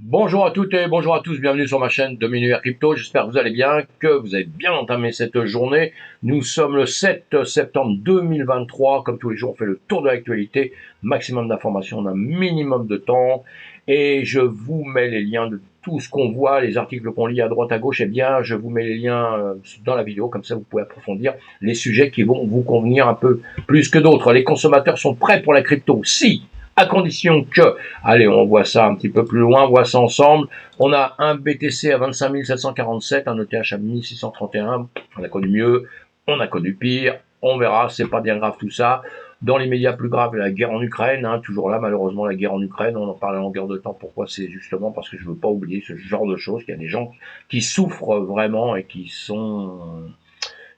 Bonjour à toutes et bonjour à tous, bienvenue sur ma chaîne Dominique Crypto, j'espère que vous allez bien, que vous avez bien entamé cette journée. Nous sommes le 7 septembre 2023, comme tous les jours on fait le tour de l'actualité, maximum d'informations en un minimum de temps, et je vous mets les liens de tout ce qu'on voit, les articles qu'on lit à droite à gauche, et bien je vous mets les liens dans la vidéo, comme ça vous pouvez approfondir les sujets qui vont vous convenir un peu plus que d'autres. Les consommateurs sont prêts pour la crypto, si, à condition que, allez, on voit ça un petit peu plus loin, on voit ça ensemble. On a un BTC à 25 747, un ETH à 1631. On a connu mieux, on a connu pire. On verra, c'est pas bien grave tout ça. Dans les médias plus graves, la guerre en Ukraine, toujours là, malheureusement, la guerre en Ukraine, on en parle à longueur de temps. Pourquoi? C'est justement parce que je veux pas oublier ce genre de choses, qu'il y a des gens qui souffrent vraiment et qui sont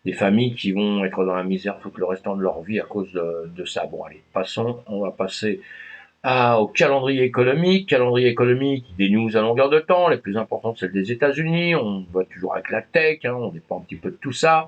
des familles qui vont être dans la misère tout le restant de leur vie à cause de ça. Bon, allez, passons, on va passer au calendrier économique. Calendrier économique, des news à longueur de temps. Les plus importantes, celles des États-Unis. On voit toujours avec la tech, on dépend un petit peu de tout ça.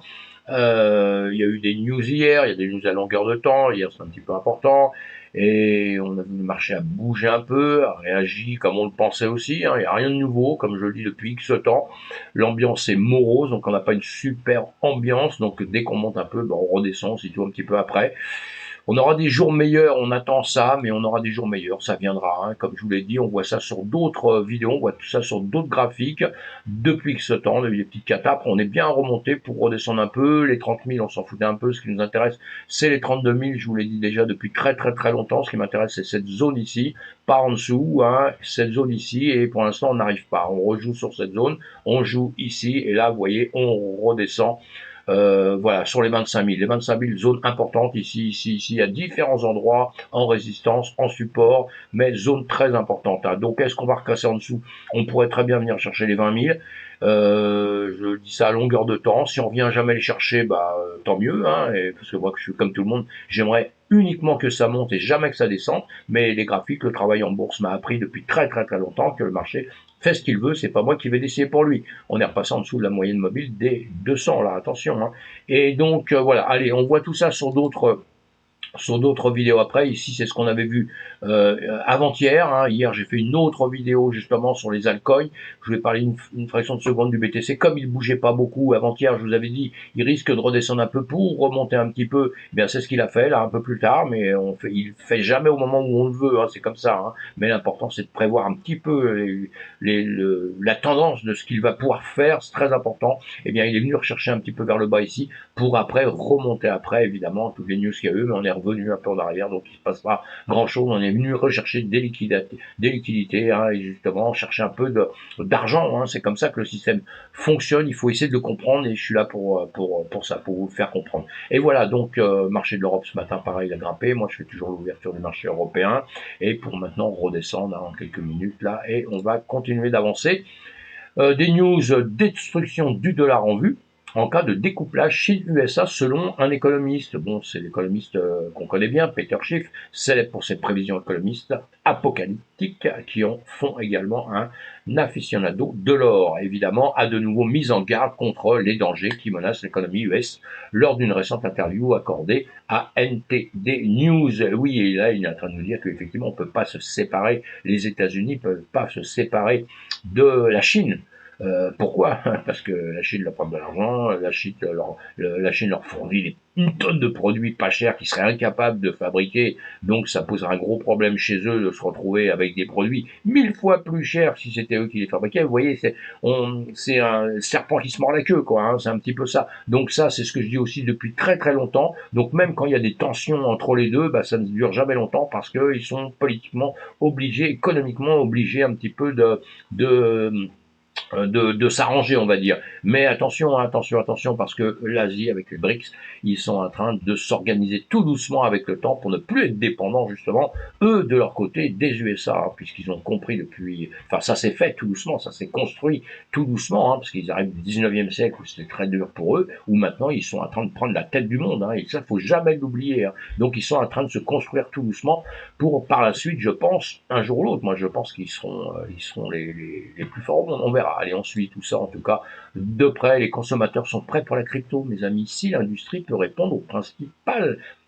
Il y a eu des news hier, il y a des news à longueur de temps. Hier, c'est un petit peu important. Et on a vu le marché a bougé un peu, a réagi comme on le pensait aussi. Il n'y a rien de nouveau, comme je le dis depuis X temps. L'ambiance est morose, donc on n'a pas une super ambiance. Donc dès qu'on monte un peu, on redescend, on s'y tourne un petit peu après. On aura des jours meilleurs, on attend ça, mais on aura des jours meilleurs, ça viendra. Comme je vous l'ai dit, on voit ça sur d'autres vidéos, on voit tout ça sur d'autres graphiques. Depuis ce temps, on a eu des petites catapes, on est bien remonté pour redescendre un peu. Les 30 000, on s'en foutait un peu. Ce qui nous intéresse, c'est les 32 000, je vous l'ai dit déjà depuis très longtemps. Ce qui m'intéresse, c'est cette zone ici, pas en dessous, cette zone ici, et pour l'instant, on n'arrive pas. On rejoue sur cette zone, on joue ici, et là, vous voyez, on redescend. Voilà, sur les 25 000. Les 25 000, zone importante ici, à différents endroits, en résistance, en support, mais zone très importante. Donc, est-ce qu'on va recasser en dessous? On pourrait très bien venir chercher les 20 000. Je dis ça à longueur de temps. Si on vient jamais les chercher, tant mieux, parce que moi, je suis comme tout le monde, j'aimerais uniquement que ça monte et jamais que ça descende. Mais les graphiques, le travail en bourse m'a appris depuis très longtemps que le marché fait ce qu'il veut, c'est pas moi qui vais décider pour lui. On est repassé en dessous de la moyenne mobile des 200, là, attention. Et donc, voilà, allez, on voit tout ça sur d'autres vidéos après. Ici, c'est ce qu'on avait vu avant-hier. Hier, j'ai fait une autre vidéo justement sur les altcoins. Je vais parler une fraction de seconde du BTC. Comme il bougeait pas beaucoup avant-hier, je vous avais dit, il risque de redescendre un peu pour remonter un petit peu. Eh bien, c'est ce qu'il a fait là un peu plus tard, mais il fait jamais au moment où on le veut. C'est comme ça. Mais l'important, c'est de prévoir un petit peu la tendance de ce qu'il va pouvoir faire. C'est très important. Eh bien, il est venu rechercher un petit peu vers le bas ici pour après remonter après, évidemment, toutes les news qu'il y a eu, mais on est revenu un peu en arrière, donc il se passe pas grand chose. On est venu rechercher des liquidités, et justement chercher un peu d'argent. C'est comme ça que le système fonctionne. Il faut essayer de le comprendre, et je suis là pour ça, pour vous le faire comprendre. Et voilà, donc marché de l'Europe ce matin, pareil, il a grimpé. Moi, je fais toujours l'ouverture du marché européen, et pour maintenant redescendre en quelques minutes là, et on va continuer d'avancer. Des news, destruction du dollar en vue en cas de découplage Chine-USA selon un économiste. Bon, c'est l'économiste qu'on connaît bien, Peter Schiff, célèbre pour ses prévisions économistes apocalyptiques qui en font également un aficionado de l'or. Évidemment, a de nouveau mis en garde contre les dangers qui menacent l'économie US lors d'une récente interview accordée à NTD News. Oui, et là, il est en train de nous dire qu'effectivement, on ne peut pas se séparer, les États-Unis ne peuvent pas se séparer de la Chine. Pourquoi? Parce que la Chine leur prend de l'argent, la Chine leur fournit une tonne de produits pas chers qu'ils seraient incapables de fabriquer, donc ça poserait un gros problème chez eux de se retrouver avec des produits 1000 fois plus chers si c'était eux qui les fabriquaient. Vous voyez, c'est un serpent qui se mord la queue, quoi. C'est un petit peu ça. Donc ça, c'est ce que je dis aussi depuis très longtemps. Donc même quand il y a des tensions entre les deux, ça ne dure jamais longtemps parce qu'ils sont politiquement obligés, économiquement obligés un petit peu de de s'arranger, on va dire. Mais attention, parce que l'Asie, avec les BRICS, ils sont en train de s'organiser tout doucement avec le temps pour ne plus être dépendants, justement, eux, de leur côté, des USA, puisqu'ils ont compris depuis... Enfin, ça s'est fait tout doucement, ça s'est construit tout doucement, parce qu'ils arrivent du 19e siècle où c'était très dur pour eux, où maintenant, ils sont en train de prendre la tête du monde, et ça, faut jamais l'oublier. Donc, ils sont en train de se construire tout doucement pour, par la suite, je pense, un jour ou l'autre, moi, je pense qu'ils seront les plus forts au monde. On verra. Allez, on suit tout ça, en tout cas, de près. Les consommateurs sont prêts pour la crypto, mes amis. Si l'industrie peut répondre aux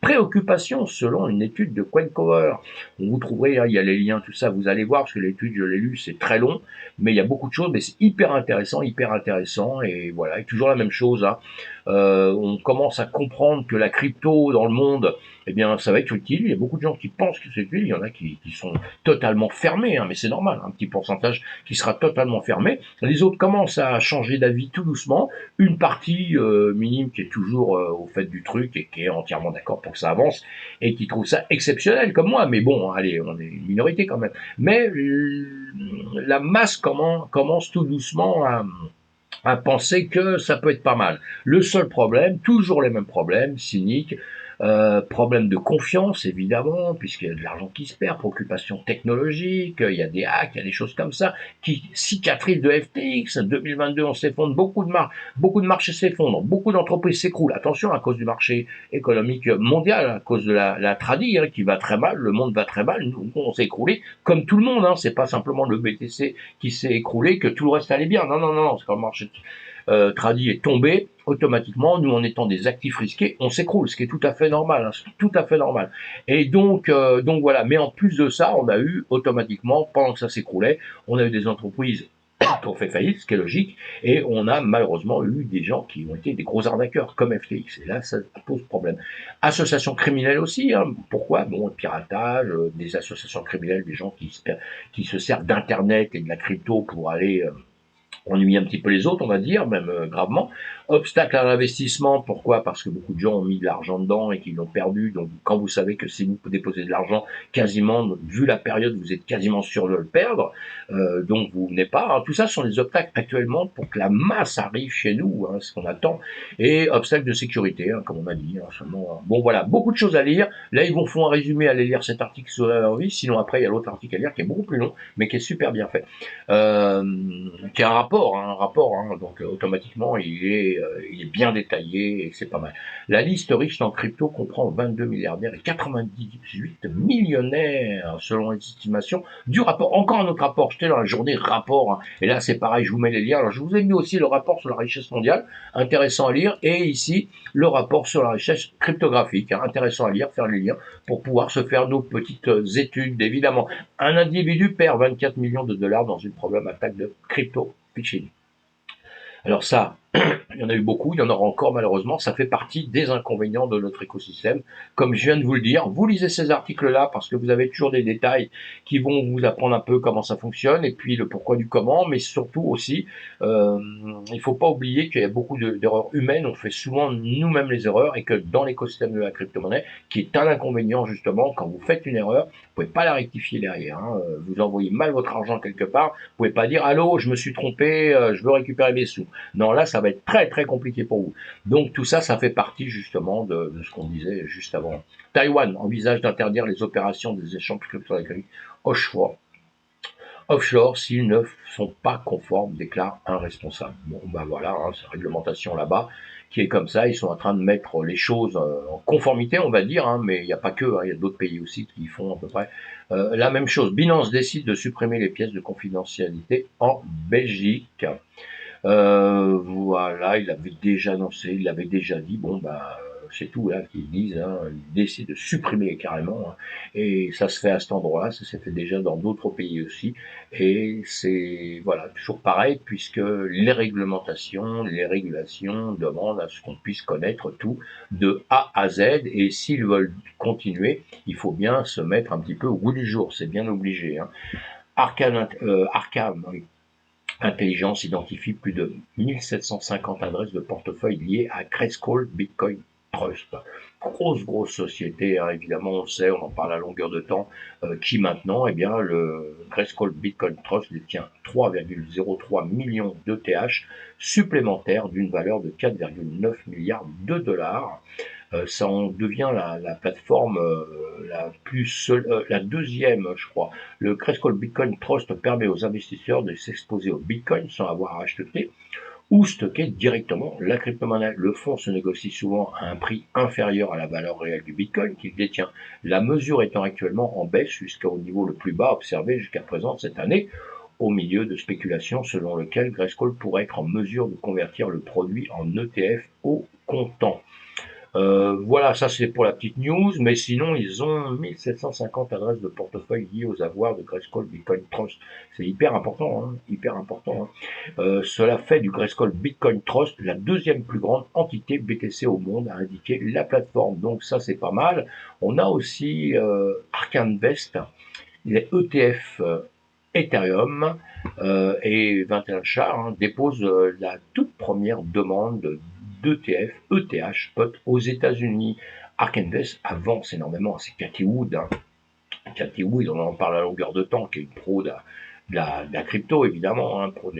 préoccupation selon une étude de Quencover. Vous trouverez, hein, il y a les liens, tout ça, vous allez voir, parce que l'étude, je l'ai lu, c'est très long, mais il y a beaucoup de choses, mais c'est hyper intéressant, et voilà, et toujours la même chose, hein. On commence à comprendre que la crypto dans le monde, eh bien, ça va être utile. Il y a beaucoup de gens qui pensent que c'est utile. Il y en a qui sont totalement fermés, hein, mais c'est normal. Un petit pourcentage qui sera totalement fermé. Les autres commencent à changer d'avis tout doucement. Une partie minime qui est toujours au fait du truc et qui est entièrement d'accord pour que ça avance et qui trouve ça exceptionnel comme moi. Mais bon, allez, on est une minorité quand même. Mais la masse commence tout doucement à penser que ça peut être pas mal. Le seul problème, toujours les mêmes problèmes, cyniques, problème de confiance évidemment, puisqu'il y a de l'argent qui se perd, préoccupation technologique, il y a des hacks, il y a des choses comme ça, qui cicatrisent de FTX, 2022 on s'effondre, beaucoup de marchés s'effondrent, beaucoup d'entreprises s'écroulent, attention à cause du marché économique mondial, à cause de la tradie hein, qui va très mal, le monde va très mal, nous on s'est écroulé comme tout le monde, hein, c'est pas simplement le BTC qui s'est écroulé que tout le reste allait bien, non, c'est quand le marché tradit est tombé, automatiquement, nous en étant des actifs risqués, on s'écroule, ce qui est tout à fait normal, hein, c'est tout à fait normal. Et donc voilà, mais en plus de ça, on a eu automatiquement, pendant que ça s'écroulait, on a eu des entreprises qui ont fait faillite, ce qui est logique, et on a malheureusement eu des gens qui ont été des gros arnaqueurs, comme FTX, et là, ça pose problème. Associations criminelles aussi, hein, pourquoi? Bon, le piratage, des associations criminelles, des gens qui se servent d'Internet et de la crypto pour aller ennuyer un petit peu les autres, on va dire, même gravement. Obstacle à l'investissement, pourquoi? Parce que beaucoup de gens ont mis de l'argent dedans et qu'ils l'ont perdu. Donc, quand vous savez que si vous déposez de l'argent, quasiment, vu la période, vous êtes quasiment sûr de le perdre, donc vous venez pas. Hein. Tout ça sont des obstacles actuellement pour que la masse arrive chez nous, hein, ce qu'on attend. Et obstacles de sécurité, hein, comme on a dit. Hein, seulement, bon, voilà, beaucoup de choses à lire. Là, ils vont faire un résumé, aller lire cet article sur la vie. Sinon, après, il y a l'autre article à lire qui est beaucoup plus long, mais qui est super bien fait. Euh, qui a un rapport, hein, donc automatiquement il est bien détaillé et c'est pas mal. La liste riche en crypto comprend 22 milliardaires et 98 millionnaires selon les estimations du rapport. Encore un autre rapport, j'étais dans la journée rapport, hein, et là c'est pareil, je vous mets les liens. Alors je vous ai mis aussi le rapport sur la richesse mondiale, intéressant à lire, et ici le rapport sur la richesse cryptographique, hein, intéressant à lire, faire les liens pour pouvoir se faire nos petites études, évidemment. Un individu perd 24 millions de dollars dans une probable attaque de crypto phishing. Alors ça, il y en a eu beaucoup, il y en aura encore malheureusement, ça fait partie des inconvénients de notre écosystème. Comme je viens de vous le dire, vous lisez ces articles-là parce que vous avez toujours des détails qui vont vous apprendre un peu comment ça fonctionne et puis le pourquoi du comment, mais surtout aussi, il ne faut pas oublier qu'il y a beaucoup d'erreurs humaines, on fait souvent nous-mêmes les erreurs et que dans l'écosystème de la crypto-monnaie, qui est un inconvénient justement, quand vous faites une erreur, vous ne pouvez pas la rectifier derrière. Hein. Vous envoyez mal votre argent quelque part, vous ne pouvez pas dire allô, je me suis trompé, je veux récupérer mes sous. Non, là, ça va être très très compliqué pour vous. Donc tout ça, ça fait partie justement de ce qu'on disait juste avant. Taïwan envisage d'interdire les opérations des échanges crypto-économiques offshore. Offshore, s'ils ne sont pas conformes, déclare un responsable. Bon, ben voilà, hein, c'est la réglementation là-bas qui est comme ça. Ils sont en train de mettre les choses en conformité, on va dire, hein, mais il n'y a pas que, hein, il y a d'autres pays aussi qui font à peu près la même chose. Binance décide de supprimer les pièces de confidentialité en Belgique. Voilà, il l'avait déjà annoncé, il l'avait déjà dit, bon bah c'est tout là qu'ils disent, hein, ils décident de supprimer carrément, hein, et ça se fait à cet endroit-là, ça s'est fait déjà dans d'autres pays aussi, et c'est voilà toujours pareil puisque les réglementations, les régulations demandent à ce qu'on puisse connaître tout de A à Z, et s'ils veulent continuer, il faut bien se mettre un petit peu au goût du jour, c'est bien obligé. Hein. Arcam, oui, Intelligence identifie plus de 1750 adresses de portefeuille liées à Grayscale Bitcoin Trust. Grosse société, hein, évidemment, on le sait, on en parle à longueur de temps, qui maintenant, eh bien, le Grayscale Bitcoin Trust détient 3,03 millions d'ETH supplémentaires d'une valeur de 4,9 milliards de dollars. Ça en devient la plateforme la deuxième, je crois. Le Grayscale Bitcoin Trust permet aux investisseurs de s'exposer au Bitcoin sans avoir à acheter ou stocker directement la crypto-monnaie. Le fonds se négocie souvent à un prix inférieur à la valeur réelle du Bitcoin qu'il détient. La mesure étant actuellement en baisse jusqu'au niveau le plus bas observé jusqu'à présent cette année, au milieu de spéculations selon lequel Grayscale pourrait être en mesure de convertir le produit en ETF au comptant. Voilà, ça c'est pour la petite news, mais sinon ils ont 1750 adresses de portefeuille liées aux avoirs de Grayscale Bitcoin Trust. C'est hyper important, hein, hyper important. Hein. Cela fait du Grayscale Bitcoin Trust la deuxième plus grande entité BTC au monde, a indiqué la plateforme. Donc ça c'est pas mal. On a aussi Ark Invest, les ETF Ethereum et 21 chars hein, déposent la toute première demande d'ETF, ETH, spot aux États-Unis. Ark Invest avance énormément, c'est Cathy Wood. Hein. Cathy Wood, on en parle à longueur de temps, qui est une pro de la crypto, évidemment, hein, pro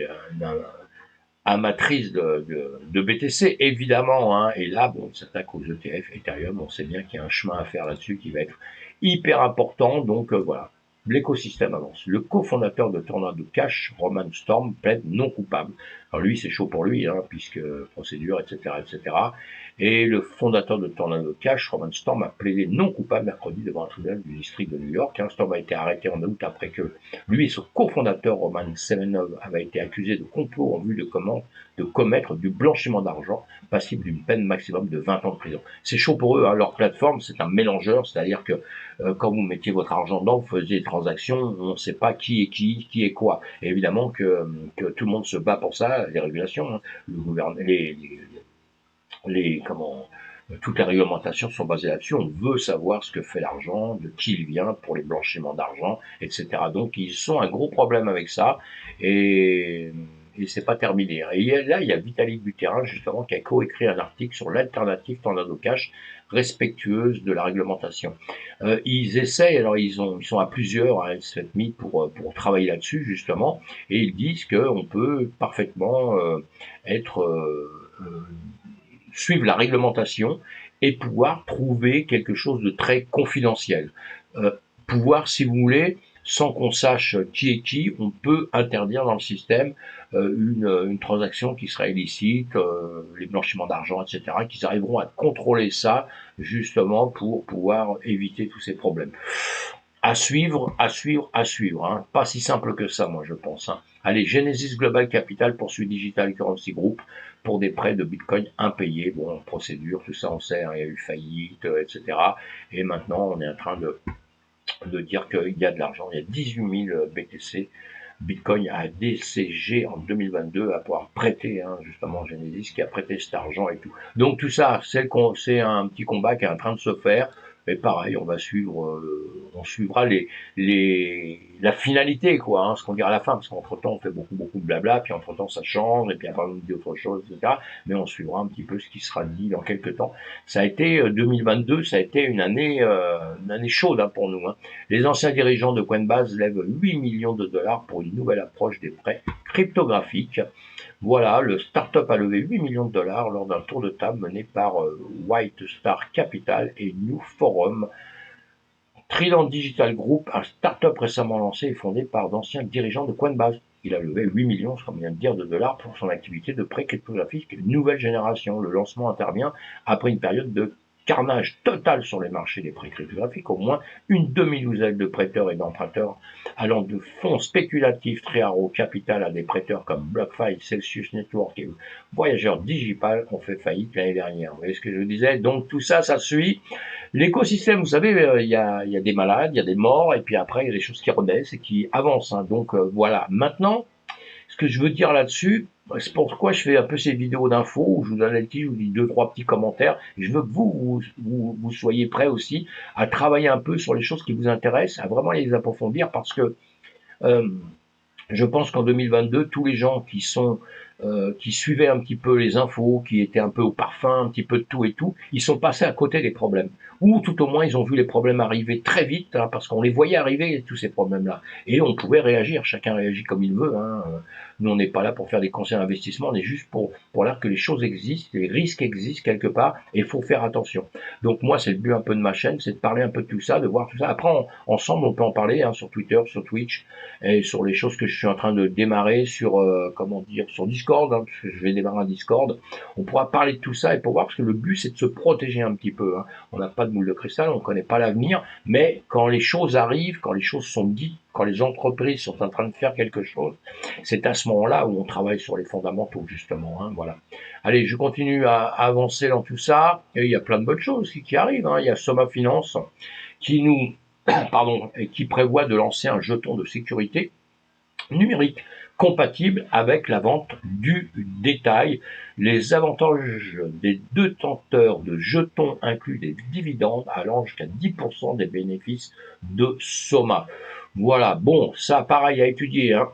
amatrice de BTC, évidemment. Hein, et là, bon, on s'attaque aux ETF, Ethereum, on sait bien qu'il y a un chemin à faire là-dessus qui va être hyper important. Donc voilà, l'écosystème avance. Le cofondateur de Tornado Cash, Roman Storm, plaide non coupable. Alors lui, c'est chaud pour lui, hein, puisque procédure, etc., etc. Et le fondateur de Tornado Cash, Roman Storm, a plaidé non coupable mercredi devant un tribunal du district de New York. Hein, Storm a été arrêté en août après que lui et son cofondateur, Roman Semenov, avaient été accusés de complot en vue de commettre du blanchiment d'argent, passible d'une peine maximum de 20 ans de prison. C'est chaud pour eux, hein. Leur plateforme, c'est un mélangeur, c'est-à-dire que quand vous mettiez votre argent dedans, vous faisiez des transactions, on ne sait pas qui est quoi. Et évidemment que tout le monde se bat pour ça, les régulations, hein. Le gouvernement, toutes les réglementations sont basées là-dessus. On veut savoir ce que fait l'argent, de qui il vient pour les blanchiments d'argent, etc. Donc ils ont un gros problème avec ça et c'est pas terminé. Et là, il y a Vitalik Buterin justement qui a coécrit un article sur l'alternative Tornado Cash respectueuse de la réglementation. Ils essayent, alors ils sont à plusieurs à S7Me pour travailler là-dessus justement, et ils disent qu'on peut parfaitement être suivre la réglementation et pouvoir trouver quelque chose de très confidentiel. Pouvoir, si vous voulez, sans qu'on sache qui est qui, on peut interdire dans le système une transaction qui serait illicite, les blanchiments d'argent, etc., qu'ils arriveront à contrôler ça justement pour pouvoir éviter tous ces problèmes. À suivre, à suivre, à suivre. Hein. Pas si simple que ça, moi, je pense. Hein. Allez, Genesis Global Capital poursuit Digital Currency Group pour des prêts de Bitcoin impayés. Bon, procédure, tout ça, on sait, hein, il y a eu faillite, etc. Et maintenant, on est en train de dire qu'il y a de l'argent. Il y a 18 000 BTC, Bitcoin à DCG en 2022 à pouvoir prêter, hein, justement, Genesis qui a prêté cet argent et tout. Donc tout ça, c'est un petit combat qui est en train de se faire. Et pareil, on suivra la finalité, quoi, hein, ce qu'on dira à la fin, parce qu'entre temps, on fait beaucoup de blabla, puis entre temps, ça change, et puis après, on nous dit autre chose, etc. Mais on suivra un petit peu ce qui sera dit dans quelques temps. Ça a été, 2022, ça a été une année chaude, hein, pour nous, hein. Les anciens dirigeants de Coinbase lèvent 8 millions de dollars pour une nouvelle approche des prêts cryptographiques. Voilà, le start-up a levé 8 millions de dollars lors d'un tour de table mené par White Star Capital et New Forum. Trident Digital Group, un start-up récemment lancé et fondé par d'anciens dirigeants de Coinbase. Il a levé 8 millions, comme vient de dire, de dollars pour son activité de prêt cryptographique nouvelle génération. Le lancement intervient après une période de carnage total sur les marchés des prêts cryptographiques. Au moins une demi-douzaine de prêteurs et d'emprunteurs allant de fonds spéculatifs très rares au capital à des prêteurs comme BlockFi, Celsius Network et Voyageurs Digital ont fait faillite l'année dernière. Vous voyez ce que je vous disais? Donc tout ça, ça suit. L'écosystème, vous savez, il y a des malades, il y a des morts, et puis après, il y a des choses qui renaissent et qui avancent. Hein. Donc voilà. Maintenant, ce que je veux dire là-dessus, c'est pourquoi je fais un peu ces vidéos d'infos où je vous donne les petits, je vous dis 2-3 petits commentaires. Et je veux que vous soyez prêts aussi à travailler un peu sur les choses qui vous intéressent, à vraiment les approfondir parce que je pense qu'en 2022, tous les gens qui suivaient un petit peu les infos, qui étaient un peu au parfum, un petit peu de tout et tout, ils sont passés à côté des problèmes. Ou tout au moins, ils ont vu les problèmes arriver très vite, hein, parce qu'on les voyait arriver, tous ces problèmes-là. Et on pouvait réagir, chacun réagit comme il veut. Hein. Nous, on n'est pas là pour faire des conseils d'investissement, on est juste pour dire que les choses existent, les risques existent quelque part, et il faut faire attention. Donc moi, c'est le but un peu de ma chaîne, c'est de parler un peu de tout ça, de voir tout ça. Après, ensemble, on peut en parler hein, sur Twitter, sur Twitch, et sur les choses que je suis en train de démarrer sur, comment dire, sur Discord, hein, parce que je vais démarrer un Discord. On pourra parler de tout ça et pour voir, parce que le but, c'est de se protéger un petit peu. Hein. On n'a pas de boule de cristal, on ne connaît pas l'avenir, mais quand les choses arrivent, quand les choses sont dites, quand les entreprises sont en train de faire quelque chose, c'est à ce moment-là où on travaille sur les fondamentaux, justement. Hein, voilà. Allez, je continue à avancer dans tout ça, et il y a plein de bonnes choses qui arrivent. Hein. Il y a Soma Finance qui nous pardon, et qui prévoit de lancer un jeton de sécurité numérique compatible avec la vente du détail. Les avantages des détenteurs de jetons incluent des dividendes allant jusqu'à 10% des bénéfices de Soma. Voilà, bon, ça pareil à étudier, hein.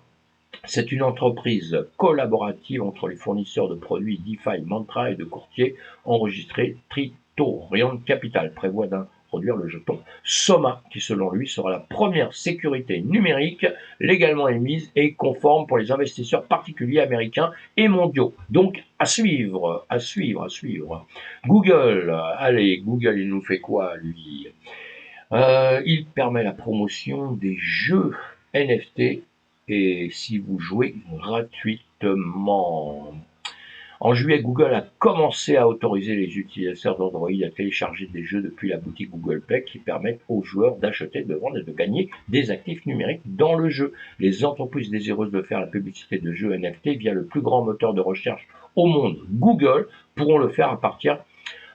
C'est une entreprise collaborative entre les fournisseurs de produits DeFi, Mantra et de courtiers enregistrés. Tritorion Capital prévoit d'introduire le jeton Soma, qui selon lui sera la première sécurité numérique légalement émise et conforme pour les investisseurs particuliers américains et mondiaux. Donc à suivre, à suivre, à suivre. Google, allez, Google, il nous fait quoi lui? Il permet la promotion des jeux NFT et si vous jouez gratuitement. En juillet, Google a commencé à autoriser les utilisateurs d'Android à télécharger des jeux depuis la boutique Google Play qui permettent aux joueurs d'acheter, de vendre et de gagner des actifs numériques dans le jeu. Les entreprises désireuses de faire la publicité de jeux NFT via le plus grand moteur de recherche au monde, Google, pourront le faire à partir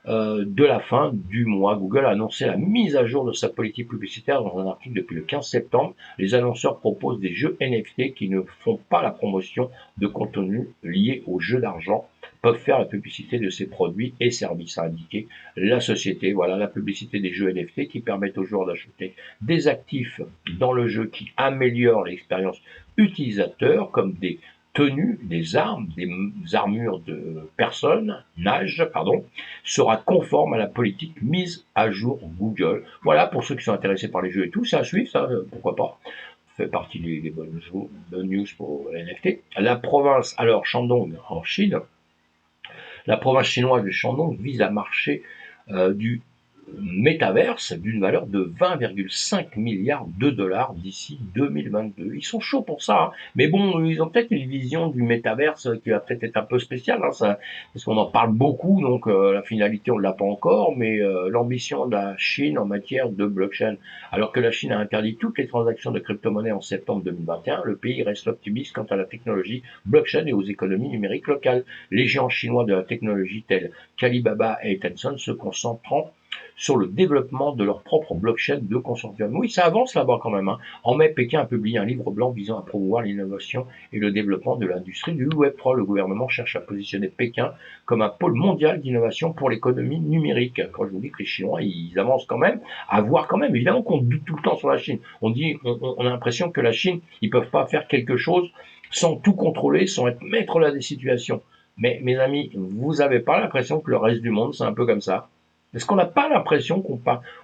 de la fin du mois. Google a annoncé la mise à jour de sa politique publicitaire dans un article depuis le 15 septembre. Les annonceurs proposent des jeux NFT qui ne font pas la promotion de contenu lié aux jeux d'argent peuvent faire la publicité de ces produits et services, a indiqué la société. Voilà la publicité des jeux NFT qui permettent aux joueurs d'acheter des actifs dans le jeu qui améliorent l'expérience utilisateur, comme des tenues, des armes, des armures de personnages, sera conforme à la politique mise à jour Google. Voilà, pour ceux qui sont intéressés par les jeux et tout, c'est à suivre, ça, pourquoi pas. Fait partie des bonnes news pour les NFT. La province, alors, Shandong, en Chine, la province chinoise de Shandong vise à marcher du métaverse d'une valeur de 20,5 milliards de dollars d'ici 2022. Ils sont chauds pour ça, hein. Mais bon, ils ont peut-être une vision du métaverse qui va peut-être être un peu spéciale, hein, ça, parce qu'on en parle beaucoup, donc la finalité on ne l'a pas encore, mais l'ambition de la Chine en matière de blockchain. Alors que la Chine a interdit toutes les transactions de crypto-monnaies en septembre 2021, le pays reste optimiste quant à la technologie blockchain et aux économies numériques locales. Les géants chinois de la technologie tels qu'Alibaba et Tencent se concentrant sur le développement de leur propre blockchain de consortium. Oui, ça avance là-bas quand même. Hein. En mai, Pékin a publié un livre blanc visant à promouvoir l'innovation et le développement de l'industrie du Web3. Le gouvernement cherche à positionner Pékin comme un pôle mondial d'innovation pour l'économie numérique. Quand je vous dis que les Chinois, ils avancent quand même, à voir quand même. Évidemment qu'on doute tout le temps sur la Chine. On a l'impression que la Chine, ils peuvent pas faire quelque chose sans tout contrôler, sans être maître là des situations. Mais mes amis, vous avez pas l'impression que le reste du monde, c'est un peu comme ça? Est-ce qu'on n'a pas l'impression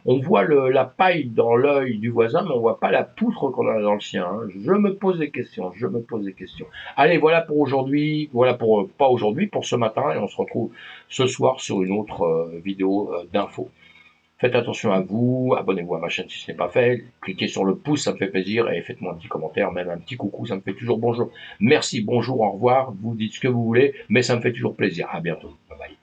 on voit la paille dans l'œil du voisin, mais on voit pas la poutre qu'on a dans le sien, hein. Je me pose des questions, je me pose des questions. Allez, voilà pour aujourd'hui, voilà pour, pas aujourd'hui, pour ce matin, et on se retrouve ce soir sur une autre vidéo d'infos. Faites attention à vous, abonnez-vous à ma chaîne si ce n'est pas fait, cliquez sur le pouce, ça me fait plaisir, et faites-moi un petit commentaire, même un petit coucou, ça me fait toujours bonjour. Merci, bonjour, au revoir, vous dites ce que vous voulez, mais ça me fait toujours plaisir. À bientôt, bye bye.